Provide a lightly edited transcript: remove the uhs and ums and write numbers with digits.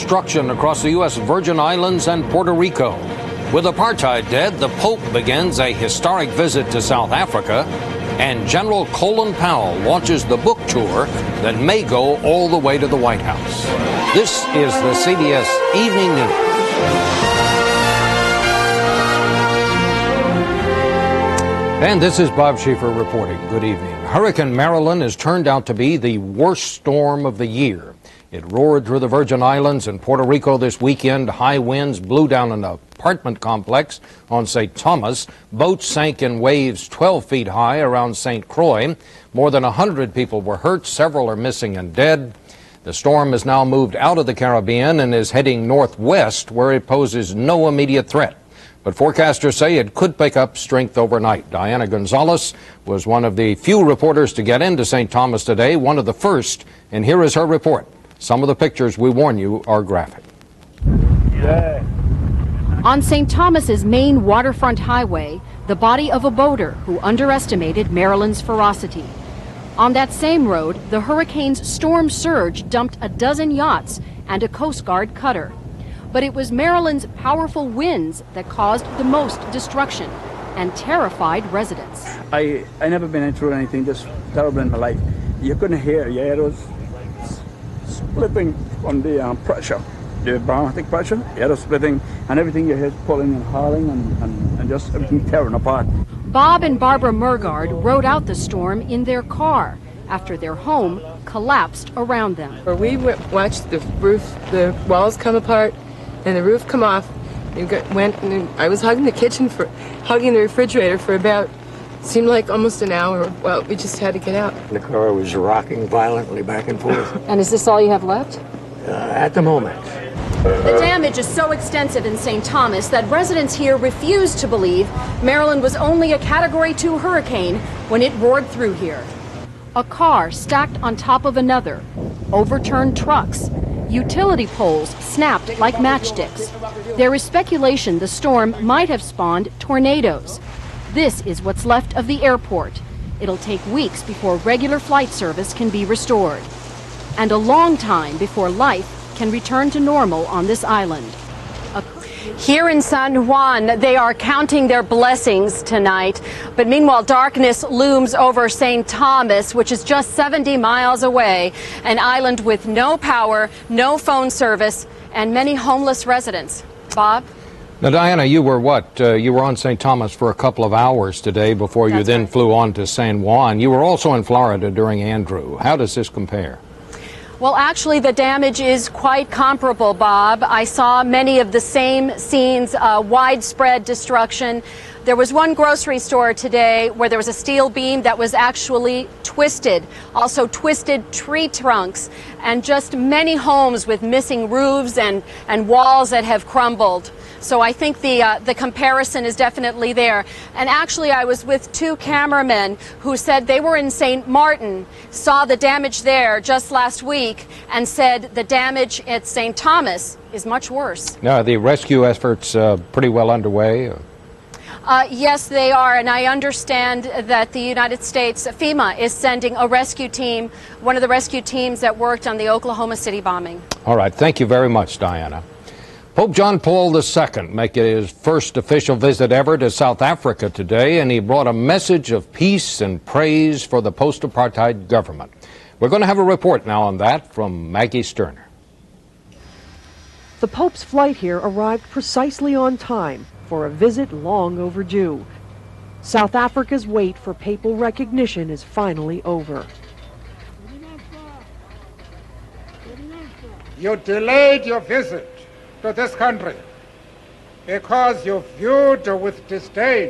destruction across the U.S. Virgin Islands and Puerto Rico. With apartheid dead, the Pope begins a historic visit to South Africa, and General Colin Powell launches the book tour that may go all the way to the White House. This is the CBS Evening News. And this is Bob Schieffer reporting. Good evening. Hurricane Marilyn has turned out to be the worst storm of the year. It roared through the Virgin Islands and Puerto Rico this weekend. High winds blew down an apartment complex on St. Thomas. Boats sank in waves 12 feet high around St. Croix. More than 100 people were hurt. Several are missing and dead. The storm has now moved out of the Caribbean and is heading northwest, where it poses no immediate threat. But forecasters say it could pick up strength overnight. Diana Gonzalez was one of the few reporters to get into St. Thomas today, one of the first, and here is her report. Some of the pictures, we warn you, are graphic. Yeah. On St. Thomas's main waterfront highway, the body of a boater who underestimated Marilyn's ferocity. On that same road, the hurricane's storm surge dumped a dozen yachts and a Coast Guard cutter. But it was Marilyn's powerful winds that caused the most destruction and terrified residents. I never been through anything this terrible in my life. You couldn't hear, it was splitting from the pressure, the barometric pressure. It was splitting, and everything you hear pulling and hauling and just everything tearing apart. Bob and Barbara Murgard rode out the storm in their car after their home collapsed around them. We watched the roof, the walls come apart, and the roof come off. I was hugging the refrigerator for about, seemed like almost an hour. Well, we just had to get out. The car was rocking violently back and forth. And is this all you have left? At the moment. The damage is so extensive in St. Thomas that residents here refuse to believe Marilyn was only a Category 2 hurricane when it roared through here. A car stacked on top of another, overturned trucks, utility poles snapped like matchsticks. There is speculation the storm might have spawned tornadoes. This is what's left of the airport. It'll take weeks before regular flight service can be restored, and a long time before life can return to normal on this island. Here in San Juan, they are counting their blessings tonight. But meanwhile, darkness looms over St. Thomas, which is just 70 miles away, an island with no power, no phone service, and many homeless residents. Bob? Now, Diana, you were you were on St. Thomas for a couple of hours today before you then flew on to San Juan. You were also in Florida during Andrew. How does this compare? Well, actually, the damage is quite comparable, Bob. I saw many of the same scenes, widespread destruction. There was one grocery store today where there was a steel beam that was actually twisted, also twisted tree trunks, and just many homes with missing roofs and walls that have crumbled. So I think the comparison is definitely there. And actually, I was with two cameramen who said they were in St. Martin, saw the damage there just last week, and said the damage at St. Thomas is much worse. Now, the rescue efforts pretty well underway? Yes, they are, and I understand that the United States, FEMA, is sending a rescue team, one of the rescue teams that worked on the Oklahoma City bombing. All right, thank you very much, Diana. Pope John Paul II making his first official visit ever to South Africa today, and he brought a message of peace and praise for the post-apartheid government. We're going to have a report now on that from Maggie Sterner. The Pope's flight here arrived precisely on time for a visit long overdue. South Africa's wait for papal recognition is finally over. You delayed your visit to this country because you viewed with disdain